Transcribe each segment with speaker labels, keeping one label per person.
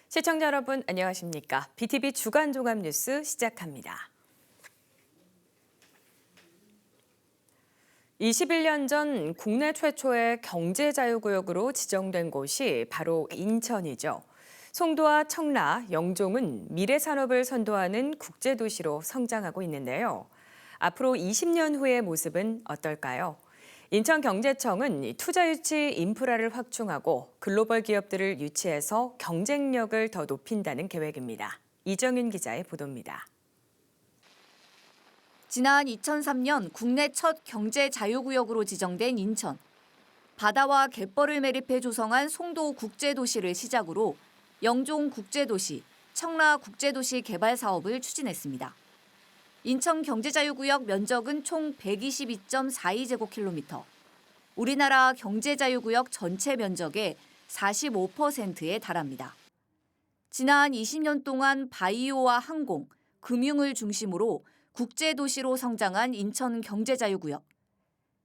Speaker 1: 시청자 여러분 안녕하십니까? BTV 주간 종합 뉴스 시작합니다. 21년 전 국내 최초의 경제자유구역으로 지정된 곳이 바로 인천이죠. 송도와 청라, 영종은 미래산업을 선도하는 국제도시로 성장하고 있는데요. 앞으로 20년 후의 모습은 어떨까요? 인천경제청은 투자유치 인프라를 확충하고 글로벌 기업들을 유치해서 경쟁력을 더 높인다는 계획입니다. 이정윤 기자의 보도입니다.
Speaker 2: 지난 2003년 국내 첫 경제자유구역으로 지정된 인천. 바다와 갯벌을 매립해 조성한 송도 국제도시를 시작으로 영종 국제도시, 청라 국제도시 개발 사업을 추진했습니다. 인천 경제자유구역 면적은 총 122.42제곱킬로미터. 우리나라 경제자유구역 전체 면적의 45%에 달합니다. 지난 20년 동안 바이오와 항공, 금융을 중심으로 국제도시로 성장한 인천 경제자유구역.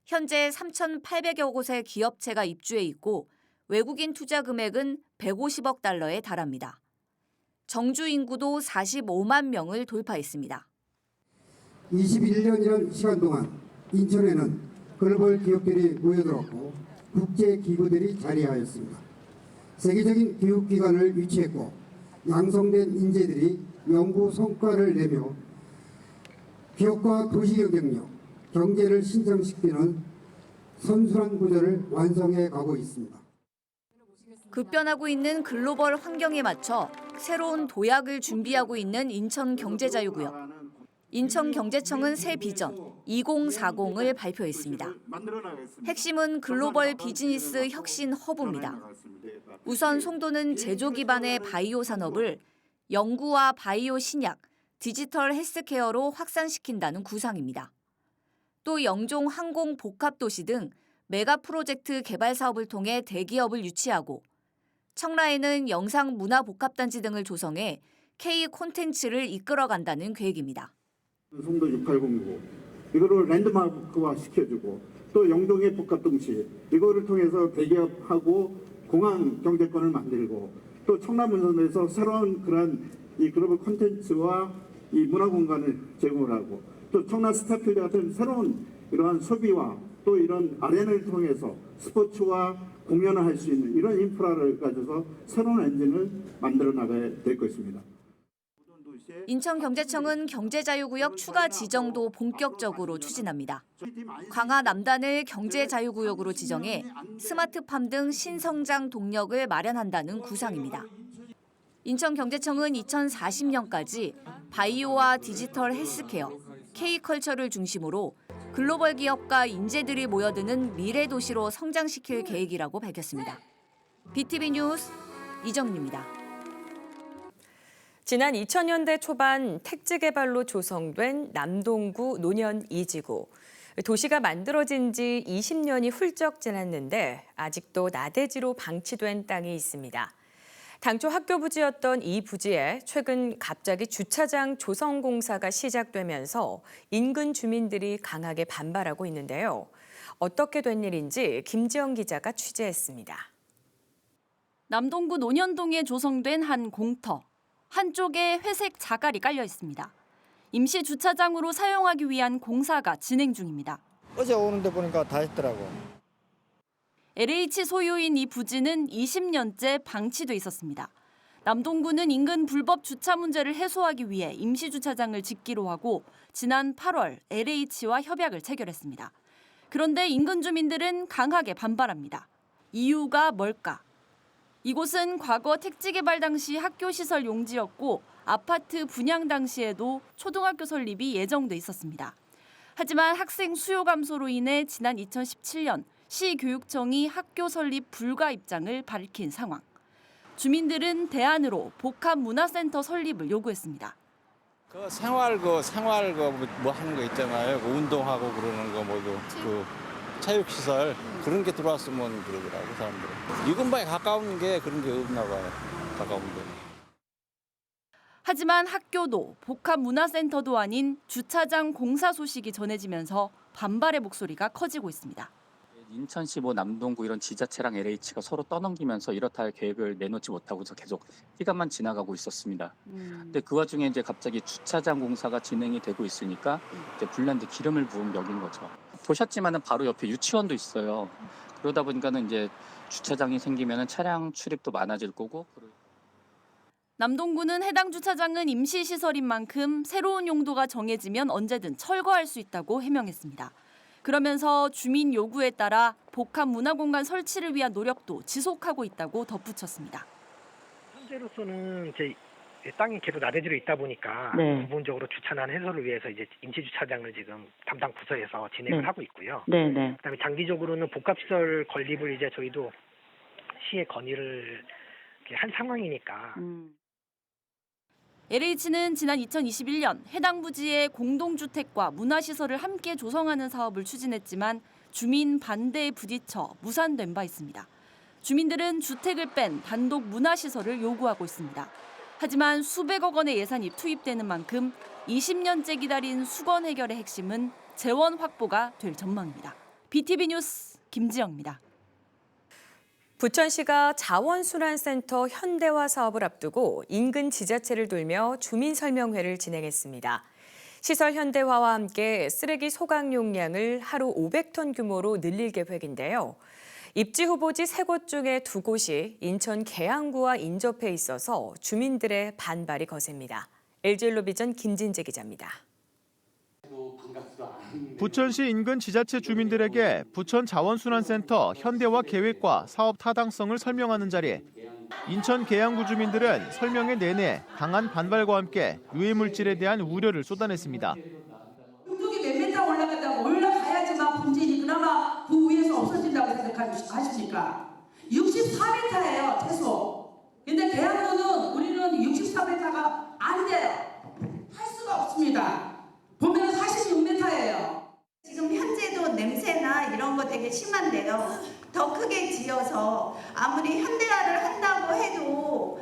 Speaker 2: 현재 3,800여 곳의 기업체가 입주해 있고 외국인 투자 금액은 150억 달러에 달합니다. 정주 인구도 45만 명을 돌파했습니다.
Speaker 3: 21년이라는 시간 동안 인천에는 글로벌 기업들이 모여들었고 국제기구들이 자리하였습니다. 세계적인 교육기관을 유치했고 양성된 인재들이 연구 성과를 내며 기업과 도시 경쟁력, 경제를 신장시키는 선순환 구조를 완성해 가고 있습니다.
Speaker 2: 급변하고 있는 글로벌 환경에 맞춰 새로운 도약을 준비하고 있는 인천 경제자유구역. 인천경제청은 새 비전 2040을 발표했습니다. 핵심은 글로벌 비즈니스 혁신 허브입니다. 우선 송도는 제조 기반의 바이오 산업을 연구와 바이오 신약, 디지털 헬스케어로 확산시킨다는 구상입니다. 또 영종 항공 복합도시 등 메가 프로젝트 개발 사업을 통해 대기업을 유치하고 청라에는 영상 문화 복합단지 등을 조성해 K 콘텐츠를 이끌어간다는 계획입니다.
Speaker 4: 송도 6809 이거를 랜드마크화 시켜주고 또 영종의 복합동시 이거를 통해서 대기업하고 공항 경제권을 만들고 또 청라문선에서 새로운 그런 이 글로벌 콘텐츠와 이 문화 공간을 제공을 하고 또 청라 스타필드 같은 새로운 이러한 소비와 또 이런 아레나를 통해서 스포츠와 공연을 할 수 있는 이런 인프라를 가져서 새로운 엔진을 만들어 나가야 될 것입니다.
Speaker 2: 인천경제청은 경제자유구역 추가 지정도 본격적으로 추진합니다. 광화 남단을 경제자유구역으로 지정해 스마트팜 등 신성장 동력을 마련한다는 구상입니다. 인천경제청은 2040년까지 바이오와 디지털 헬스케어, K컬처를 중심으로 글로벌 기업과 인재들이 모여드는 미래 도시로 성장시킬 계획이라고 밝혔습니다. BTV 뉴스 이정윤입니다.
Speaker 1: 지난 2000년대 초반 택지 개발로 조성된 남동구 노년 2지구. 도시가 만들어진 지 20년이 훌쩍 지났는데 아직도 나대지로 방치된 땅이 있습니다. 당초 학교 부지였던 이 부지에 최근 갑자기 주차장 조성 공사가 시작되면서 인근 주민들이 강하게 반발하고 있는데요. 어떻게 된 일인지 김지영 기자가 취재했습니다.
Speaker 5: 남동구 논현동에 조성된 한 공터. 한쪽에 회색 자갈이 깔려 있습니다. 임시 주차장으로 사용하기 위한 공사가 진행 중입니다.
Speaker 6: 어제 오는데 보니까 다 했더라고.
Speaker 5: LH 소유인 이 부지는 20년째 방치돼 있었습니다. 남동구는 인근 불법 주차 문제를 해소하기 위해 임시 주차장을 짓기로 하고 지난 8월 LH와 협약을 체결했습니다. 그런데 인근 주민들은 강하게 반발합니다. 이유가 뭘까? 이곳은 과거 택지 개발 당시 학교 시설 용지였고 아파트 분양 당시에도 초등학교 설립이 예정돼 있었습니다. 하지만 학생 수요 감소로 인해 지난 2017년 시교육청이 학교 설립 불가 입장을 밝힌 상황. 주민들은 대안으로 복합문화센터 설립을 요구했습니다.
Speaker 6: 그 생활 뭐 하는 거 있잖아요. 운동하고 그러는 거 뭐도 그 체육시설 그런 게 들어왔으면 그러더라고 사람들은. 이 근방에 가까운 게 그런 게 없나 봐요. 가까운 게.
Speaker 5: 하지만 학교도 복합문화센터도 아닌 주차장 공사 소식이 전해지면서 반발의 목소리가 커지고 있습니다.
Speaker 7: 인천시 남동구 이런 지자체랑 LH가 서로 떠넘기면서 이렇다 할 계획을 내놓지 못하고서 계속 시간만 지나가고 있었습니다. 근데 그 와중에 이제 갑자기 주차장 공사가 진행이 되고 있으니까 이제 불난데 기름을 부은 격인 거죠. 보셨지만은 바로 옆에 유치원도 있어요. 그러다 보니까는 이제 주차장이 생기면은 차량 출입도 많아질 거고.
Speaker 5: 남동구는 해당 주차장은 임시 시설인 만큼 새로운 용도가 정해지면 언제든 철거할 수 있다고 해명했습니다. 그러면서 주민 요구에 따라 복합 문화공간 설치를 위한 노력도 지속하고 있다고 덧붙였습니다.
Speaker 8: 현재로서는 이제 땅이 계속 나대지로 있다 보니까 부분적으로 주차난 해소를 위해서 이제 임시 주차장을 지금 담당 부서에서 진행을 하고 있고요. 그다음에 장기적으로는 복합시설 건립을 이제 저희도 시에 건의를 이렇게 한 상황이니까.
Speaker 5: LH는 지난 2021년 해당 부지에 공동주택과 문화시설을 함께 조성하는 사업을 추진했지만 주민 반대에 부딪혀 무산된 바 있습니다. 주민들은 주택을 뺀 단독 문화시설을 요구하고 있습니다. 하지만 수백억 원의 예산이 투입되는 만큼 20년째 기다린 수건 해결의 핵심은 재원 확보가 될 전망입니다. BTV 뉴스 김지영입니다.
Speaker 1: 부천시가 자원순환센터 현대화 사업을 앞두고 인근 지자체를 돌며 주민설명회를 진행했습니다. 시설 현대화와 함께 쓰레기 소각 용량을 하루 500톤 규모로 늘릴 계획인데요. 입지 후보지 3곳 중에 2곳이 인천 계양구와 인접해 있어서 주민들의 반발이 거셉니다. LG엘로비전 김진재 기자입니다.
Speaker 9: 부천시 인근 지자체 주민들에게 부천 자원순환센터 현대화 계획과 사업 타당성을 설명하는 자리. 인천 계양구 주민들은 설명회 내내 강한 반발과 함께 유해물질에 대한 우려를 쏟아냈습니다.
Speaker 10: 둥둥이 몇 미터 올라간다고 올라가야지만 분진이 그나마 그 위에서 없어진다고 생각하십니까? 64m예요 최소. 근데 계양구는 우리는 64m가 안 돼요. 할 수가 없습니다. 보면 46m예요.
Speaker 11: 지금 현재도 냄새나 이런 거 되게 심한데요. 더 크게 지어서 아무리 현대화를 한다고 해도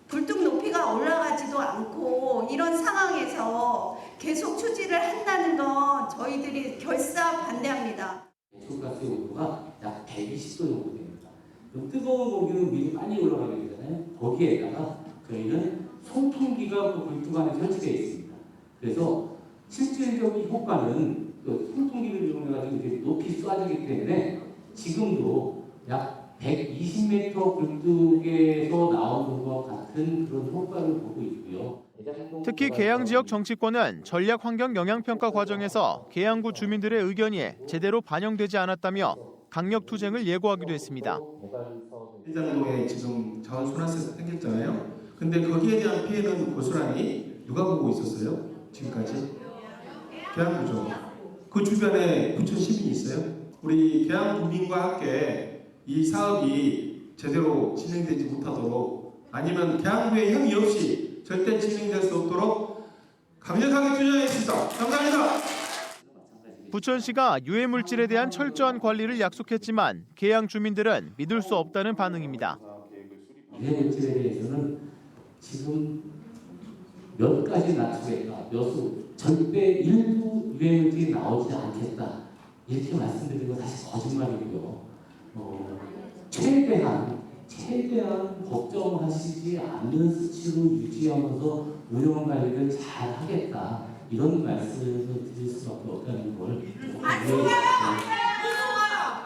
Speaker 11: 굴뚝 높이가 올라가지도 않고 이런 상황에서 계속 추진을 한다는 건 저희들이 결사 반대합니다.
Speaker 12: 배출가스 온도가 약 120도 정도 됩니다. 그럼 뜨거운 공기는 미리 빨리 올라가게 되잖아요. 거기에다가 저희는 송풍기가 그 굴뚝 안에 설치되어 있습니다. 그래서 실질적인 효과는 송풍기를 이용해가지고 이제 높이 쏴주기 때문에 지금도 약 120m 굴뚝에서 나오는 것 같은 그런 효과를 보고 있고요.
Speaker 9: 특히 계양 지역 정치권은 전략 환경 영향평가 과정에서 계양구 주민들의 의견이 제대로 반영되지 않았다며 강력 투쟁을 예고하기도 했습니다.
Speaker 13: 일장동에 지금 자원순환센터 생겼잖아요. 근데 거기에 대한 피해는 고스란히 누가 보고 있었어요? 지금까지? 계양구죠. 그 주변에 부천 시민이 있어요. 우리 계양 국민과 함께 이 사업이 제대로 진행되지 못하도록 아니면 계양구에 협의 없이 절대 진행될 수 없도록 강력하게 투쟁하겠습니다. 감사합니다.
Speaker 9: 부천시가 유해물질에 대한 철저한 관리를 약속했지만 계양 주민들은 믿을 수 없다는 반응입니다.
Speaker 12: 유해물질에 대해서는 지금 몇 가지 낮추겠다, 절대 1도 유해물질이 나오지 않겠다 이렇게 말씀드리고 사실 거짓말이고요. 최대한 걱정하시지 않는 수치로 유지하면서 운영 관리를 잘 하겠다 이런 말씀을 드릴 수밖에 없다는 걸.
Speaker 10: 안 돼요!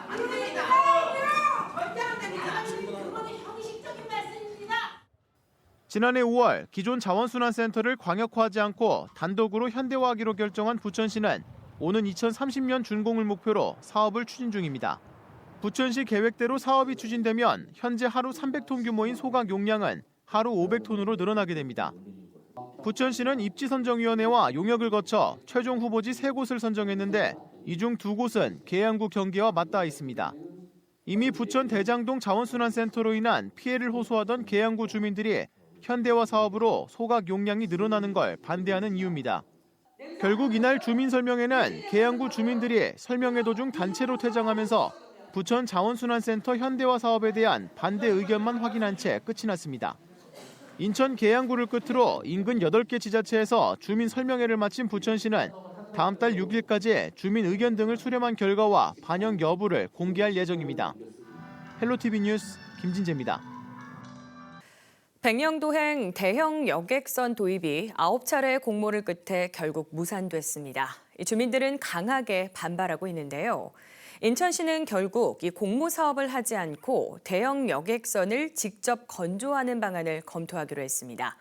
Speaker 10: 안 됩니다! 절대 안 됩니다! 그거는 형식적인 말씀입니다!
Speaker 9: 지난해 5월 기존 자원순환센터를 광역화하지 않고 단독으로 현대화하기로 결정한 부천시는 오는 2030년 준공을 목표로 사업을 추진 중입니다. 부천시 계획대로 사업이 추진되면 현재 하루 300톤 규모인 소각 용량은 하루 500톤으로 늘어나게 됩니다. 부천시는 입지선정위원회와 용역을 거쳐 최종 후보지 3곳을 선정했는데 이 중 2곳은 계양구 경계와 맞닿아 있습니다. 이미 부천 대장동 자원순환센터로 인한 피해를 호소하던 계양구 주민들이 현대화 사업으로 소각 용량이 늘어나는 걸 반대하는 이유입니다. 결국 이날 주민설명회는 계양구 주민들이 설명회 도중 단체로 퇴장하면서 부천 자원순환센터 현대화 사업에 대한 반대 의견만 확인한 채 끝이 났습니다. 인천 계양구를 끝으로 인근 8개 지자체에서 주민 설명회를 마친 부천시는 다음 달 6일까지 주민 의견 등을 수렴한 결과와 반영 여부를 공개할 예정입니다. 헬로티비 뉴스 김진재입니다.
Speaker 1: 백령도행 대형 여객선 도입이 9차례 공모를 끝에 결국 무산됐습니다. 주민들은 강하게 반발하고 있는데요. 인천시는 결국 이 공모 사업을 하지 않고 대형 여객선을 직접 건조하는 방안을 검토하기로 했습니다.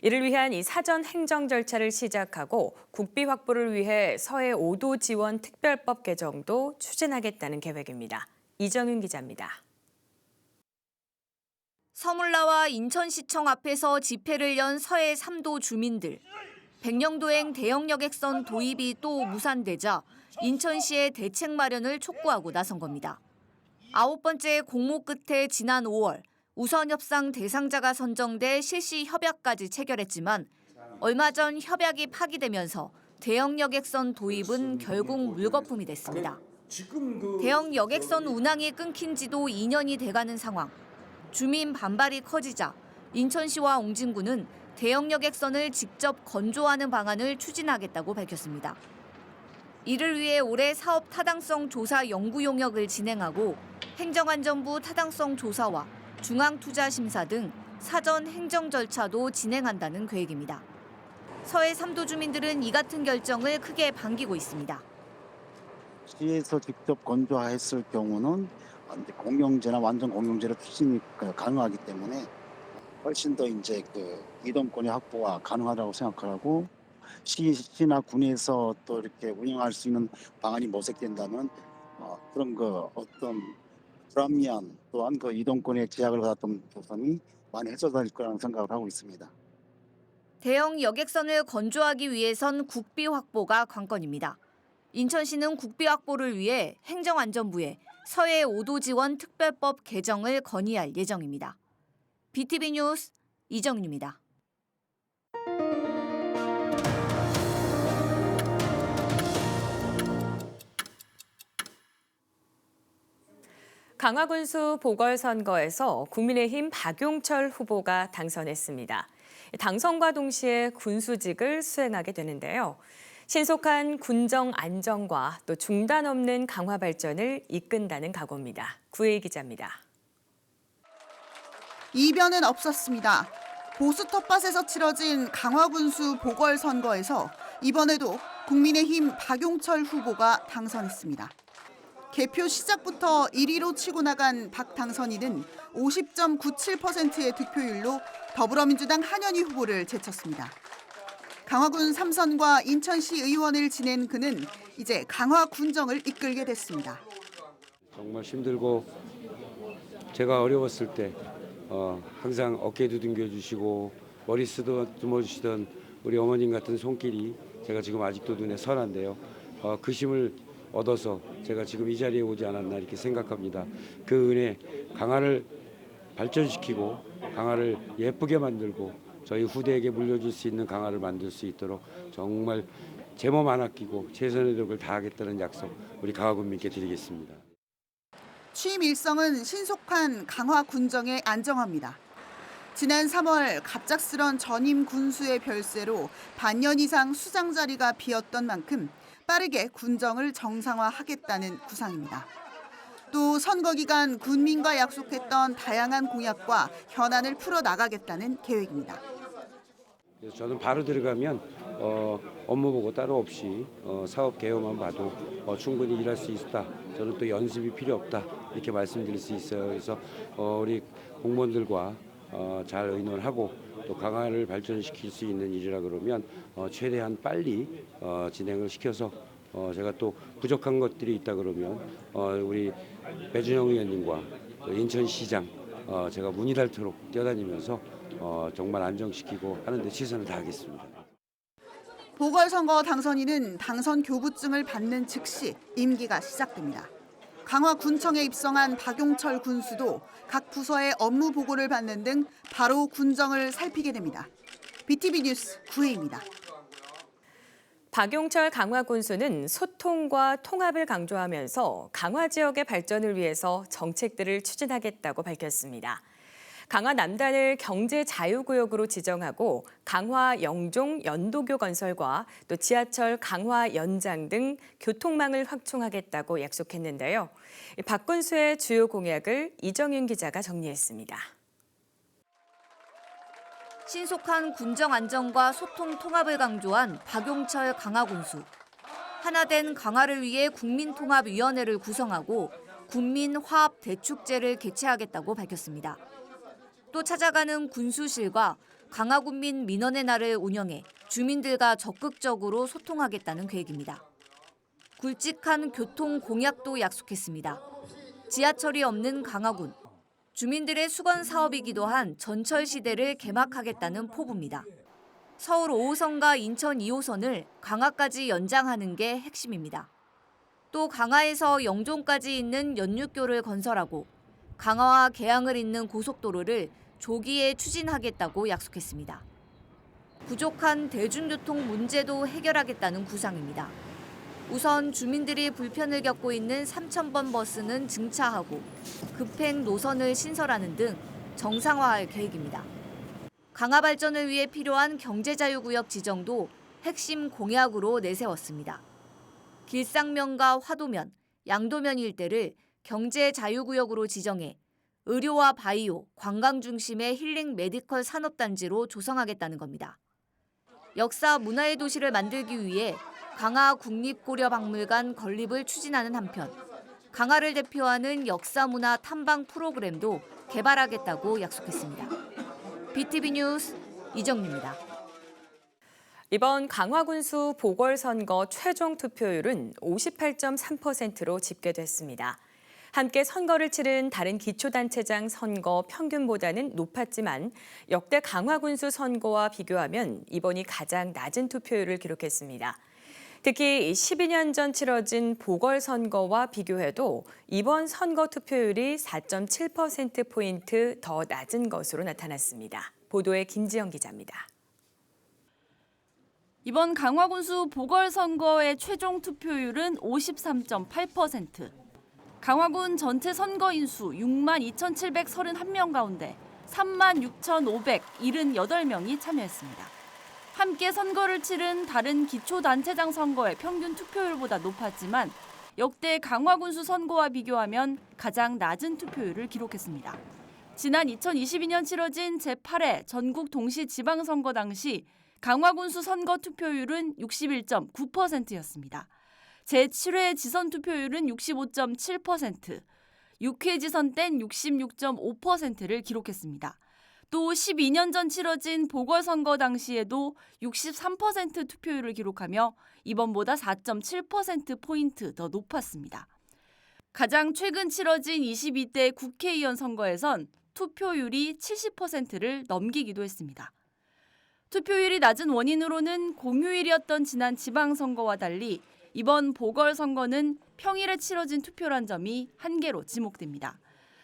Speaker 1: 이를 위한 이 사전 행정 절차를 시작하고 국비 확보를 위해 서해 5도 지원 특별법 개정도 추진하겠다는 계획입니다. 이정윤 기자입니다.
Speaker 2: 서물나와 인천시청 앞에서 집회를 연 서해 3도 주민들. 백령도행 대형 여객선 도입이 또 무산되자 인천시의 대책 마련을 촉구하고 나선 겁니다. 9번째 공모 끝에 지난 5월 우선 협상 대상자가 선정돼 실시 협약까지 체결했지만 얼마 전 협약이 파기되면서 대형 여객선 도입은 결국 물거품이 됐습니다. 대형 여객선 운항이 끊긴 지도 2년이 돼가는 상황. 주민 반발이 커지자 인천시와 옹진군은 대형 여객선을 직접 건조하는 방안을 추진하겠다고 밝혔습니다. 이를 위해 올해 사업 타당성 조사 연구 용역을 진행하고 행정안전부 타당성 조사와 중앙투자심사 등 사전 행정 절차도 진행한다는 계획입니다. 서해 3도 주민들은 이 같은 결정을 크게 반기고 있습니다.
Speaker 14: 시에서 직접 건조했을 경우는 공영제나 완전 공영제로 추진이 가능하기 때문에 훨씬 더 이제 이동권의 확보가 가능하다고 생각하고 시나 군에서 또 이렇게 운영할 수 있는 방안이 모색된다면 그런 어떤 불합리한 또한 이동권의 제약을 받았던 부분이 많이 해소될 거라는 생각을 하고 있습니다.
Speaker 2: 대형 여객선을 건조하기 위해선 국비 확보가 관건입니다. 인천시는 국비 확보를 위해 행정안전부에 서해 5도 지원 특별법 개정을 건의할 예정입니다. BTV 뉴스 이정윤입니다.
Speaker 1: 강화군수 보궐선거에서 국민의힘 박용철 후보가 당선했습니다. 당선과 동시에 군수직을 수행하게 되는데요. 신속한 군정 안정과 또 중단 없는 강화 발전을 이끈다는 각오입니다. 구혜희 기자입니다.
Speaker 15: 이변은 없었습니다. 보수 텃밭에서 치러진 강화군수 보궐선거에서 이번에도 국민의힘 박용철 후보가 당선했습니다. 개표 시작부터 1위로 치고 나간 박 당선인은 50.97%의 득표율로 더불어민주당 한현희 후보를 제쳤습니다. 강화군 3선과 인천시 의원을 지낸 그는 이제 강화 군정을 이끌게 됐습니다.
Speaker 16: 정말 힘들고 제가 어려웠을 때 항상 어깨 두둥겨 주시고 머리 쓰다듬어 주시던 우리 어머님 같은 손길이 제가 지금 아직도 눈에 선한데요. 그 힘을 얻어서 제가 지금 이 자리에 오지 않았나 이렇게 생각합니다. 그 은혜 강화를 발전시키고 강화를 예쁘게 만들고 저희 후대에게 물려줄 수 있는 강화를 만들 수 있도록 정말 제 몸 안 아끼고 최선의 노력을 다하겠다는 약속 우리 강화군민께 드리겠습니다.
Speaker 15: 취임 일성은 신속한 강화 군정에 안정합니다. 지난 3월 갑작스런 전임 군수의 별세로 반년 이상 수장 자리가 비었던 만큼 빠르게 군정을 정상화하겠다는 구상입니다. 또 선거 기간 군민과 약속했던 다양한 공약과 현안을 풀어나가겠다는 계획입니다.
Speaker 16: 그래서 저는 바로 들어가면 업무 보고 따로 없이 사업 개요만 봐도 충분히 일할 수 있다. 저는 또 연습이 필요 없다. 이렇게 말씀드릴 수 있어요. 그래서 우리 공무원들과 잘 의논하고 또 강화를 발전시킬 수 있는 일이라 그러면 최대한 빨리 진행을 시켜서 제가 또 부족한 것들이 있다 그러면 우리 배준영 의원님과 인천시장 제가 문이 닳도록 뛰어다니면서 정말 안정시키고 하는 데 최선을 다하겠습니다.
Speaker 15: 보궐선거 당선인은 당선 교부증을 받는 즉시 임기가 시작됩니다. 강화군청에 입성한 박용철 군수도 각 부서의 업무 보고를 받는 등 바로 군정을 살피게 됩니다. BTV 뉴스 구혜입니다.
Speaker 1: 박용철 강화군수는 소통과 통합을 강조하면서 강화 지역의 발전을 위해서 정책들을 추진하겠다고 밝혔습니다. 강화 남단을 경제자유구역으로 지정하고 강화 영종 연도교 건설과 또 지하철 강화 연장 등 교통망을 확충하겠다고 약속했는데요. 박군수의 주요 공약을 이정윤 기자가 정리했습니다.
Speaker 2: 신속한 군정 안정과 소통 통합을 강조한 박용철 강화군수. 하나된 강화를 위해 국민통합위원회를 구성하고 국민화합대축제를 개최하겠다고 밝혔습니다. 또 찾아가는 군수실과 강화군민 민원의 날을 운영해 주민들과 적극적으로 소통하겠다는 계획입니다. 굵직한 교통 공약도 약속했습니다. 지하철이 없는 강화군, 주민들의 수건 사업이기도 한 전철시대를 개막하겠다는 포부입니다. 서울 5호선과 인천 2호선을 강화까지 연장하는 게 핵심입니다. 또 강화에서 영종까지 있는 연륙교를 건설하고 강화와 계양을 잇는 고속도로를 조기에 추진하겠다고 약속했습니다. 부족한 대중교통 문제도 해결하겠다는 구상입니다. 우선 주민들이 불편을 겪고 있는 3,000번 버스는 증차하고 급행 노선을 신설하는 등 정상화할 계획입니다. 강화 발전을 위해 필요한 경제자유구역 지정도 핵심 공약으로 내세웠습니다. 길상면과 화도면, 양도면 일대를 경제자유구역으로 지정해 의료와 바이오, 관광 중심의 힐링 메디컬 산업단지로 조성하겠다는 겁니다. 역사 문화의 도시를 만들기 위해 강화 국립고려박물관 건립을 추진하는 한편 강화를 대표하는 역사문화 탐방 프로그램도 개발하겠다고 약속했습니다. BTV 뉴스 이정미입니다.
Speaker 1: 이번 강화군수 보궐선거 최종 투표율은 58.3%로 집계됐습니다. 함께 선거를 치른 다른 기초단체장 선거 평균보다는 높았지만 역대 강화군수 선거와 비교하면 이번이 가장 낮은 투표율을 기록했습니다. 특히 12년 전 치러진 보궐선거와 비교해도 이번 선거 투표율이 4.7%포인트 더 낮은 것으로 나타났습니다. 보도에 김지영 기자입니다.
Speaker 5: 이번 강화군수 보궐선거의 최종 투표율은 53.8%. 강화군 전체 선거인수 62,731명 가운데 36,578명이 참여했습니다. 함께 선거를 치른 다른 기초단체장 선거의 평균 투표율보다 높았지만 역대 강화군수 선거와 비교하면 가장 낮은 투표율을 기록했습니다. 지난 2022년 치러진 제8회 전국 동시지방선거 당시 강화군수 선거 투표율은 61.9%였습니다. 제7회 지선 투표율은 65.7%, 6회 지선 땐 66.5%를 기록했습니다. 또 12년 전 치러진 보궐선거 당시에도 63% 투표율을 기록하며 이번보다 4.7%포인트 더 높았습니다. 가장 최근 치러진 22대 국회의원 선거에선 투표율이 70%를 넘기기도 했습니다. 투표율이 낮은 원인으로는 공휴일이었던 지난 지방선거와 달리 이번 보궐선거는 평일에 치러진 투표란 점이 한계로 지목됩니다.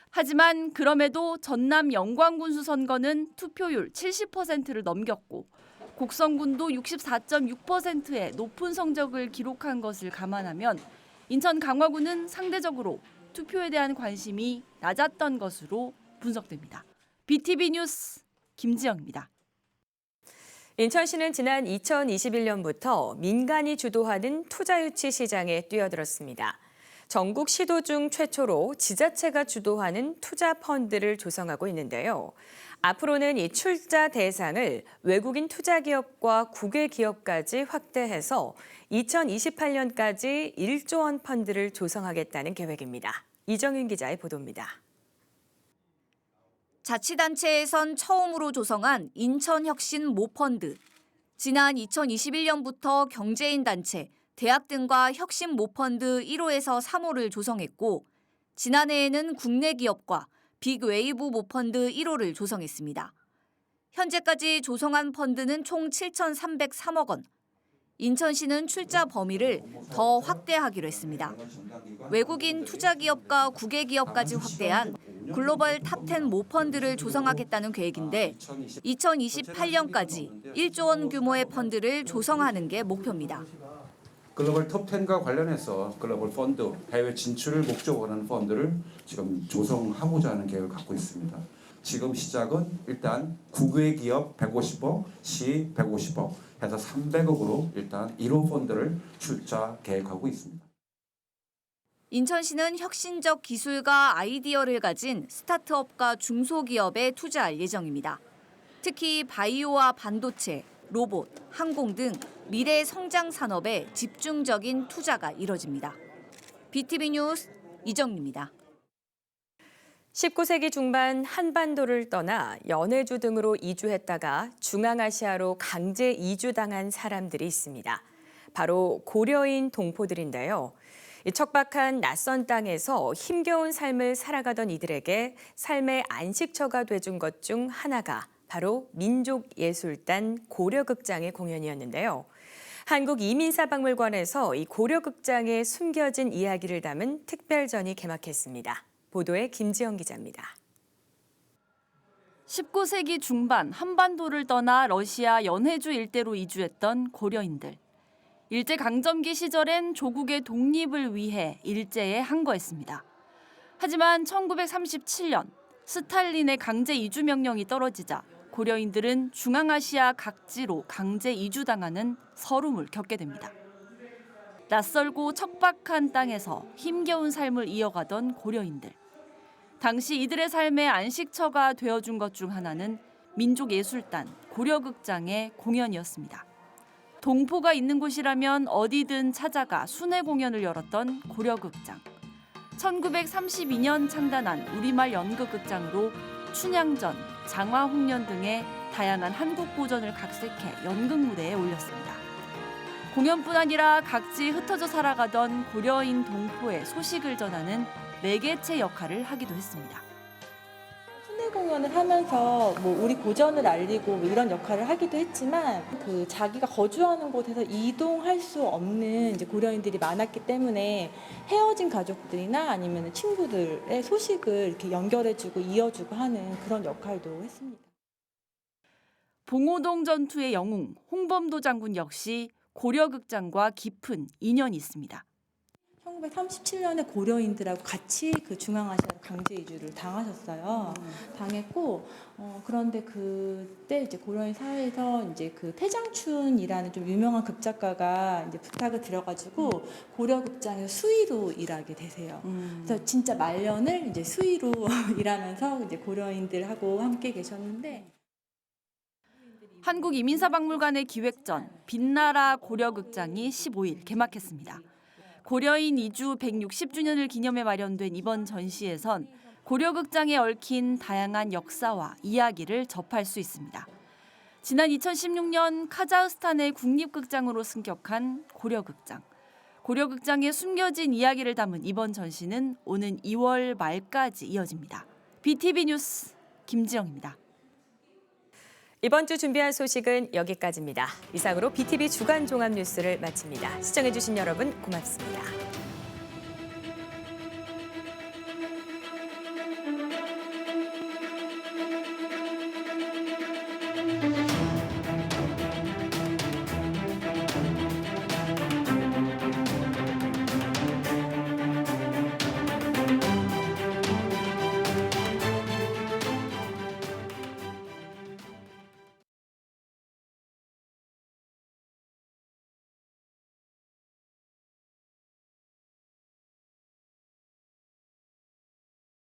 Speaker 5: 하지만 그럼에도 전남 영광군수 선거는 투표율 70%를 넘겼고 곡성군도 64.6%의 높은 성적을 기록한 것을 감안하면 인천 강화군은 상대적으로 투표에 대한 관심이 낮았던 것으로 분석됩니다. BTV 뉴스 김지영입니다.
Speaker 1: 인천시는 지난 2021년부터 민간이 주도하는 투자유치 시장에 뛰어들었습니다. 전국 시도 중 최초로 지자체가 주도하는 투자 펀드를 조성하고 있는데요. 앞으로는 이 출자 대상을 외국인 투자기업과 국외 기업까지 확대해서 2028년까지 1조 원 펀드를 조성하겠다는 계획입니다. 이정윤 기자의 보도입니다.
Speaker 2: 자치단체에선 처음으로 조성한 인천혁신 모펀드. 지난 2021년부터 경제인 단체, 대학 등과 혁신 모펀드 1호에서 3호를 조성했고 지난해에는 국내 기업과 빅웨이브 모펀드 1호를 조성했습니다. 현재까지 조성한 펀드는 총 7,303억 원. 인천시는 출자 범위를 더 확대하기로 했습니다. 외국인 투자기업과 국외기업까지 확대한 글로벌 탑10 모펀드를 조성하겠다는 계획인데 2028년까지 1조 원 규모의 펀드를 조성하는 게 목표입니다.
Speaker 17: 글로벌 톱10과 관련해서 글로벌 펀드, 해외 진출을 목적으로 하는 펀드를 지금 조성하고자 하는 계획을 갖고 있습니다. 지금 시작은 일단 국외 기업 150억, 시 150억 해서 300억으로 일단 1호 펀드를 출자 계획하고 있습니다.
Speaker 2: 인천시는 혁신적 기술과 아이디어를 가진 스타트업과 중소기업에 투자할 예정입니다. 특히 바이오와 반도체, 로봇, 항공 등 미래 성장 산업에 집중적인 투자가 이뤄집니다. BTV 뉴스 이정입니다.
Speaker 1: 19세기 중반 한반도를 떠나 연해주 등으로 이주했다가 중앙아시아로 강제 이주당한 사람들이 있습니다. 바로 고려인 동포들인데요. 척박한 낯선 땅에서 힘겨운 삶을 살아가던 이들에게 삶의 안식처가 돼준 것 중 하나가 바로 민족예술단 고려극장의 공연이었는데요. 한국이민사박물관에서 이 고려극장의 숨겨진 이야기를 담은 특별전이 개막했습니다. 보도에 김지영 기자입니다.
Speaker 5: 19세기 중반 한반도를 떠나 러시아 연해주 일대로 이주했던 고려인들. 일제강점기 시절엔 조국의 독립을 위해 일제에 항거했습니다. 하지만 1937년 스탈린의 강제 이주 명령이 떨어지자 고려인들은 중앙아시아 각지로 강제 이주당하는 서름을 겪게 됩니다. 낯설고 척박한 땅에서 힘겨운 삶을 이어가던 고려인들. 당시 이들의 삶의 안식처가 되어준 것 중 하나는 민족예술단 고려극장의 공연이었습니다. 동포가 있는 곳이라면 어디든 찾아가 순회 공연을 열었던 고려극장. 1932년 창단한 우리말 연극극장으로 춘향전, 장화홍련 등의 다양한 한국 고전을 각색해 연극 무대에 올렸습니다. 공연뿐 아니라 각지 흩어져 살아가던 고려인 동포의 소식을 전하는 매개체 역할을 하기도 했습니다.
Speaker 18: 순회 공연을 하면서 우리 고전을 알리고 이런 역할을 하기도 했지만 그 자기가 거주하는 곳에서 이동할 수 없는 이제 고려인들이 많았기 때문에 헤어진 가족들이나 아니면 친구들의 소식을 이렇게 연결해주고 이어주고 하는 그런 역할도 했습니다.
Speaker 5: 봉오동 전투의 영웅 홍범도 장군 역시 고려극장과 깊은 인연이 있습니다.
Speaker 18: 1937년에 고려인들하고 같이 그 중앙아시아로 강제 이주를 당하셨어요. 당했고 그런데 그때 이제 고려인 사회에서 이제 그 태장춘이라는 좀 유명한 극작가가 이제 부탁을 드려가지고 고려극장에서 수의로 일하게 되세요. 그래서 진짜 말년을 이제 수의로 일하면서 이제 고려인들하고 함께 계셨는데.
Speaker 5: 한국이민사박물관의 기획전 빛나라 고려극장이 15일 개막했습니다. 고려인 이주 160주년을 기념해 마련된 이번 전시에선 고려극장에 얽힌 다양한 역사와 이야기를 접할 수 있습니다. 지난 2016년 카자흐스탄의 국립극장으로 승격한 고려극장. 고려극장의 숨겨진 이야기를 담은 이번 전시는 오는 2월 말까지 이어집니다. BTV 뉴스 김지영입니다.
Speaker 1: 이번 주 준비한 소식은 여기까지입니다. 이상으로 BTV 주간 종합 뉴스를 마칩니다. 시청해주신 여러분 고맙습니다.